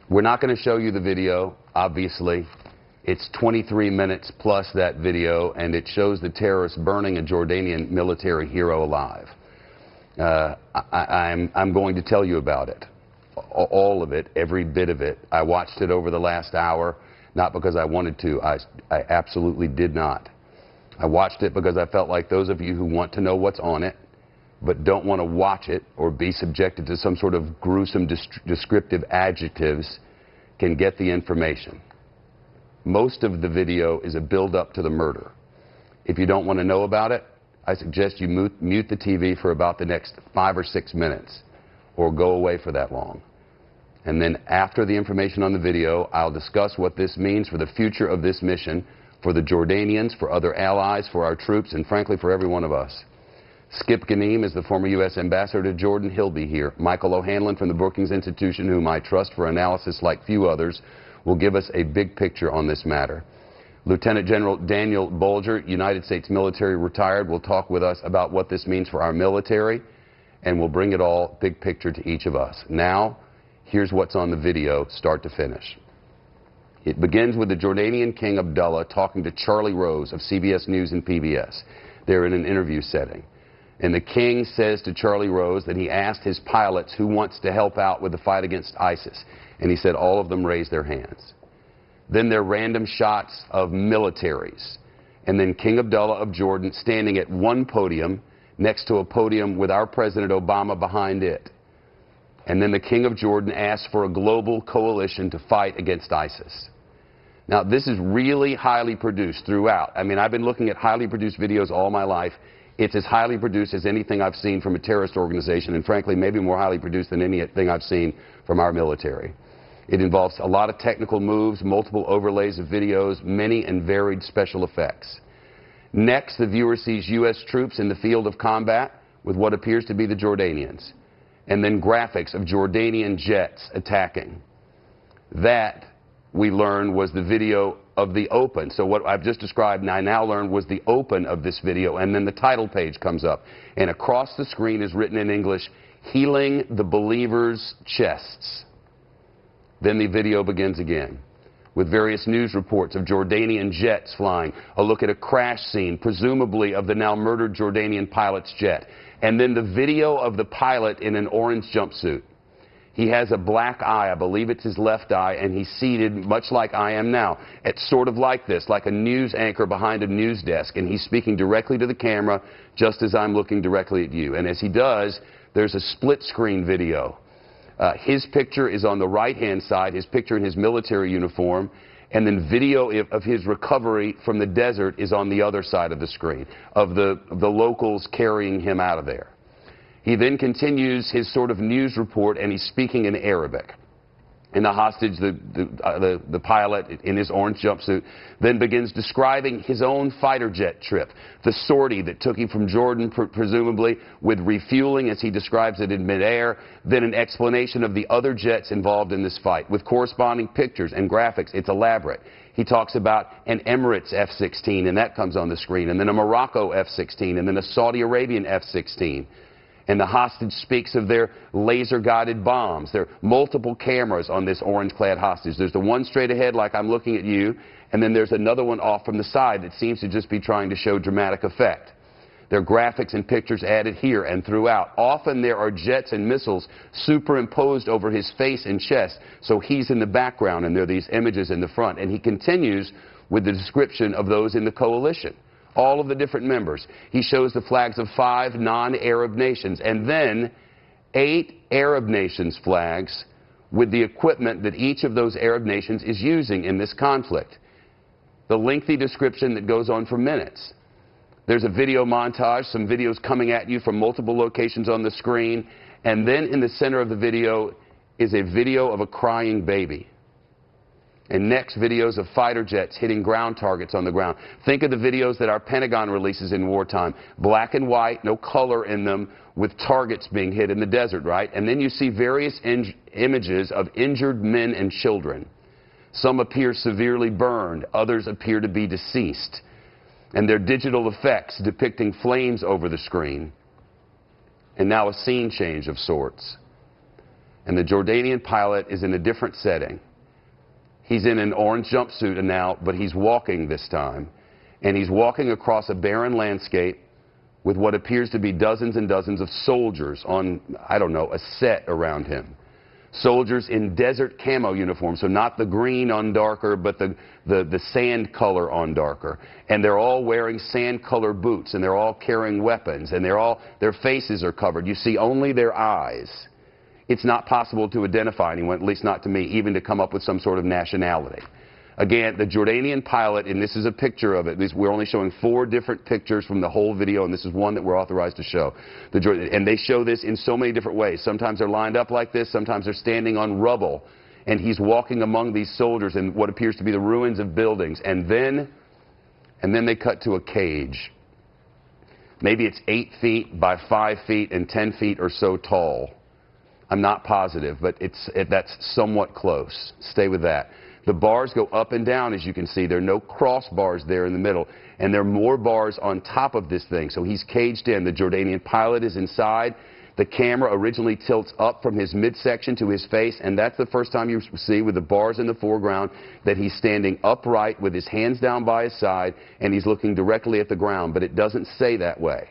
We're not going to show you the video, obviously. It's 23 minutes plus that video, and it shows the terrorists burning a Jordanian military hero alive. I'm going to tell you about it. All of it, every bit of it. I watched it over the last hour, not because I wanted to. I absolutely did not. I watched it because I felt like those of you who want to know what's on it, but don't want to watch it or be subjected to some sort of gruesome descriptive adjectives, can get the information. Most of the video is a build-up to the murder. If you don't want to know about it, I suggest you mute the TV for about the next 5 or 6 minutes, or go away for that long. And then after the information on the video, I'll discuss what this means for the future of this mission, for the Jordanians, for other allies, for our troops, and frankly for every one of us. Skip Ghanim is the former U.S. ambassador to Jordan. He'll be here. Michael O'Hanlon from the Brookings Institution, whom I trust for analysis like few others, will give us a big picture on this matter. Lieutenant General Daniel Bolger, United States military retired, will talk with us about what this means for our military, and we'll bring it all big picture to each of us. Now, here's what's on the video, start to finish. It begins with the Jordanian King Abdullah talking to Charlie Rose of CBS News and PBS. They're in an interview setting. And the king says to Charlie Rose that he asked his pilots who wants to help out with the fight against ISIS. And he said all of them raised their hands. Then there are random shots of militaries. And then King Abdullah of Jordan standing at one podium next to a podium with our President Obama behind it. And then the King of Jordan asked for a global coalition to fight against ISIS. Now, this is really highly produced throughout. I mean, I've been looking at highly produced videos all my life. It's as highly produced as anything I've seen from a terrorist organization, and frankly, maybe more highly produced than anything I've seen from our military. It involves a lot of technical moves, multiple overlays of videos, many and varied special effects. Next, the viewer sees U.S. troops in the field of combat with what appears to be the Jordanians, and then graphics of Jordanian jets attacking. That, we learn, was the video of the open. So what I've just described, and I now learned, was the open of this video, and then the title page comes up. And across the screen is written in English, "Healing the Believers' Chests." Then the video begins again, with various news reports of Jordanian jets flying, a look at a crash scene, presumably of the now murdered Jordanian pilot's jet, and then the video of the pilot in an orange jumpsuit. He has a black eye, I believe it's his left eye, and he's seated much like I am now. It's sort of like this, like a news anchor behind a news desk, and he's speaking directly to the camera just as I'm looking directly at you. And as he does, there's a split-screen video. His picture is on the right-hand side, his picture in his military uniform, and then video of his recovery from the desert is on the other side of the screen, of the locals carrying him out of there. He then continues his sort of news report, and he's speaking in Arabic. And the hostage, the pilot in his orange jumpsuit, then begins describing his own fighter jet trip, the sortie that took him from Jordan, presumably, with refueling, as he describes it, in midair, then an explanation of the other jets involved in this fight, with corresponding pictures and graphics. It's elaborate. He talks about an Emirates F-16, and that comes on the screen, and then a Morocco F-16, and then a Saudi Arabian F-16. And the hostage speaks of their laser-guided bombs. There are multiple cameras on this orange-clad hostage. There's the one straight ahead, like I'm looking at you, and then there's another one off from the side that seems to just be trying to show dramatic effect. There are graphics and pictures added here and throughout. Often there are jets and missiles superimposed over his face and chest, so he's in the background, and there are these images in the front. And he continues with the description of those in the coalition. All of the different members. He shows the flags of 5 non-Arab nations, and then 8 Arab nations' flags with the equipment that each of those Arab nations is using in this conflict. The lengthy description that goes on for minutes. There's a video montage, some videos coming at you from multiple locations on the screen, and then in the center of the video is a video of a crying baby. And next, videos of fighter jets hitting ground targets on the ground. Think of the videos that our Pentagon releases in wartime. Black and white, no color in them, with targets being hit in the desert, right? And then you see various images of injured men and children. Some appear severely burned. Others appear to be deceased. And there are digital effects depicting flames over the screen. And now a scene change of sorts. And the Jordanian pilot is in a different setting. He's in an orange jumpsuit now, but he's walking this time. And he's walking across a barren landscape with what appears to be dozens and dozens of soldiers on, I don't know, a set around him. Soldiers in desert camo uniforms, so not the green on darker, but the sand color on darker. And they're all wearing sand color boots, and they're all carrying weapons, and their faces are covered. You see only their eyes. It's not possible to identify anyone, at least not to me, even to come up with some sort of nationality. Again, the Jordanian pilot, and this is a picture of it. We're only showing 4 different pictures from the whole video, and this is one that we're authorized to show. And they show this in so many different ways. Sometimes they're lined up like this. Sometimes they're standing on rubble. And he's walking among these soldiers in what appears to be the ruins of buildings. And then they cut to a cage. Maybe it's 8 feet by 5 feet and 10 feet or so tall. I'm not positive, but that's somewhat close. Stay with that. The bars go up and down, as you can see. There are no crossbars there in the middle. And there are more bars on top of this thing. So he's caged in. The Jordanian pilot is inside. The camera originally tilts up from his midsection to his face. And that's the first time you see, with the bars in the foreground, that he's standing upright with his hands down by his side. And he's looking directly at the ground. But it doesn't say that way.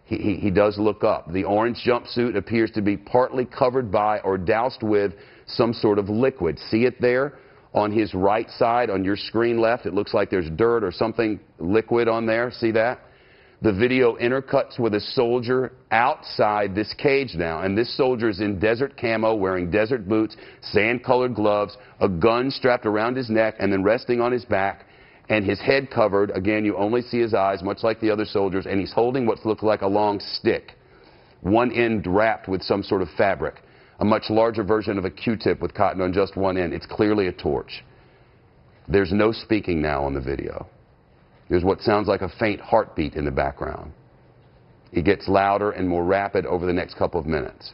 He does look up. The orange jumpsuit appears to be partly covered by or doused with some sort of liquid. See it there? On his right side, on your screen left, it looks like there's dirt or something liquid on there. See that? The video intercuts with a soldier outside this cage now. And this soldier is in desert camo, wearing desert boots, sand-colored gloves, a gun strapped around his neck and then resting on his back, and his head covered. Again, you only see his eyes, much like the other soldiers, and he's holding what looks like a long stick, one end wrapped with some sort of fabric. A much larger version of a Q-tip with cotton on just one end. It's clearly a torch. There's no speaking now on the video. There's what sounds like a faint heartbeat in the background. It gets louder and more rapid over the next couple of minutes.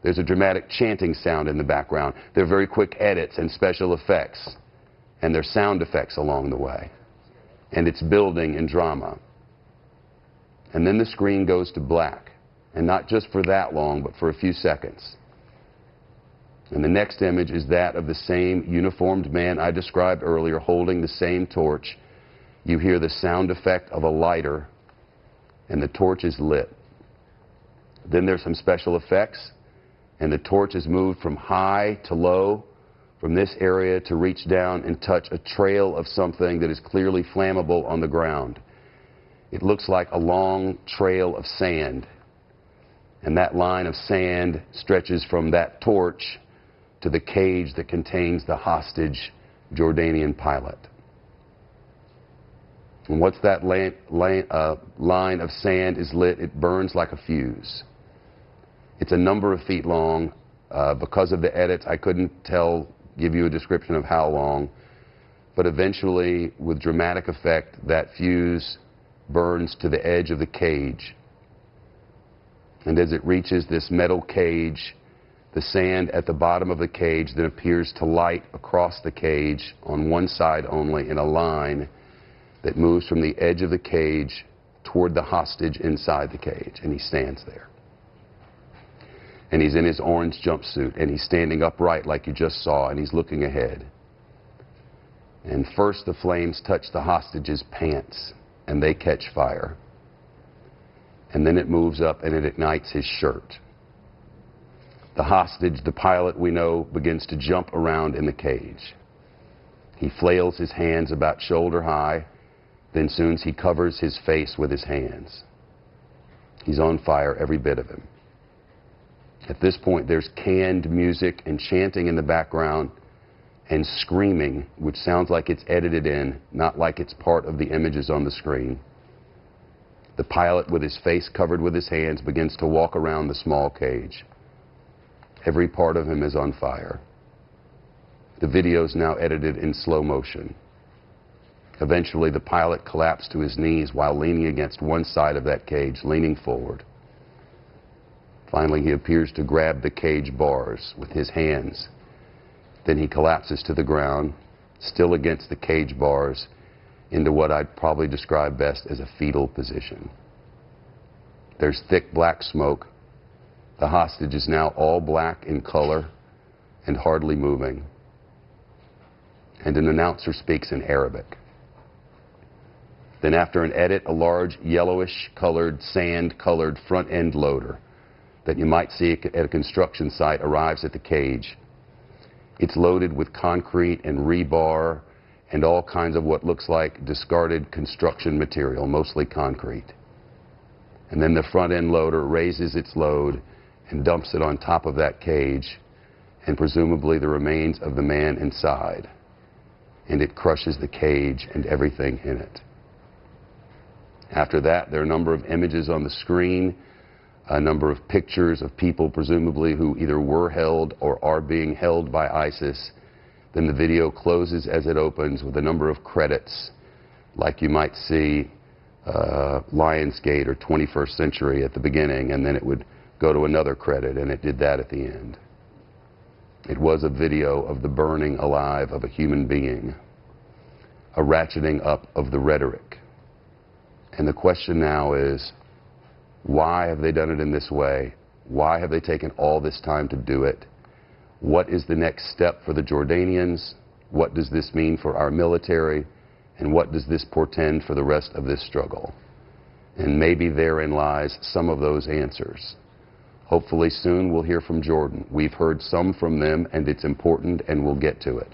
There's a dramatic chanting sound in the background. There are very quick edits and special effects. And there's sound effects along the way. And it's building in drama. And then the screen goes to black. And not just for that long, but for a few seconds. And the next image is that of the same uniformed man I described earlier, holding the same torch. You hear the sound effect of a lighter, and the torch is lit. Then there's some special effects, and the torch is moved from high to low, from this area to reach down and touch a trail of something that is clearly flammable on the ground. It looks like a long trail of sand, and that line of sand stretches from that torch to the cage that contains the hostage Jordanian pilot. And once that line of sand is lit, it burns like a fuse. It's a number of feet long. Because of the edits, I couldn't give you a description of how long. But eventually, with dramatic effect, that fuse burns to the edge of the cage. And as it reaches this metal cage, the sand at the bottom of the cage then appears to light across the cage on one side only in a line that moves from the edge of the cage toward the hostage inside the cage. And he stands there. And he's in his orange jumpsuit, and he's standing upright like you just saw, and he's looking ahead. And first the flames touch the hostage's pants, and they catch fire. And then it moves up and it ignites his shirt. The hostage, the pilot we know, begins to jump around in the cage. He flails his hands about shoulder high, then soon he covers his face with his hands. He's on fire, every bit of him. At this point, there's canned music and chanting in the background and screaming, which sounds like it's edited in, not like it's part of the images on the screen. The pilot, with his face covered with his hands, begins to walk around the small cage. Every part of him is on fire. The video is now edited in slow motion. Eventually, the pilot collapsed to his knees while leaning against one side of that cage, leaning forward. Finally, he appears to grab the cage bars with his hands. Then he collapses to the ground, still against the cage bars, into what I'd probably describe best as a fetal position. There's thick black smoke, The hostage is now all black in color and hardly moving. And an announcer speaks in Arabic. Then after an edit, a large yellowish-colored, sand-colored front-end loader that you might see at a construction site arrives at the cage. It's loaded with concrete and rebar and all kinds of what looks like discarded construction material, mostly concrete. And then the front-end loader raises its load and dumps it on top of that cage and presumably the remains of the man inside. And it crushes the cage and everything in it. After that, there are a number of images on the screen, a number of pictures of people presumably who either were held or are being held by ISIS. Then the video closes as it opens with a number of credits, like you might see Lionsgate or 21st Century at the beginning, and then it would go to another credit, and it did that at the end. It was a video of the burning alive of a human being, a ratcheting up of the rhetoric. And the question now is, why have they done it in this way? Why have they taken all this time to do it? What is the next step for the Jordanians? What does this mean for our military? And what does this portend for the rest of this struggle? And maybe therein lies some of those answers. Hopefully soon we'll hear from Jordan. We've heard some from them, and it's important, and we'll get to it.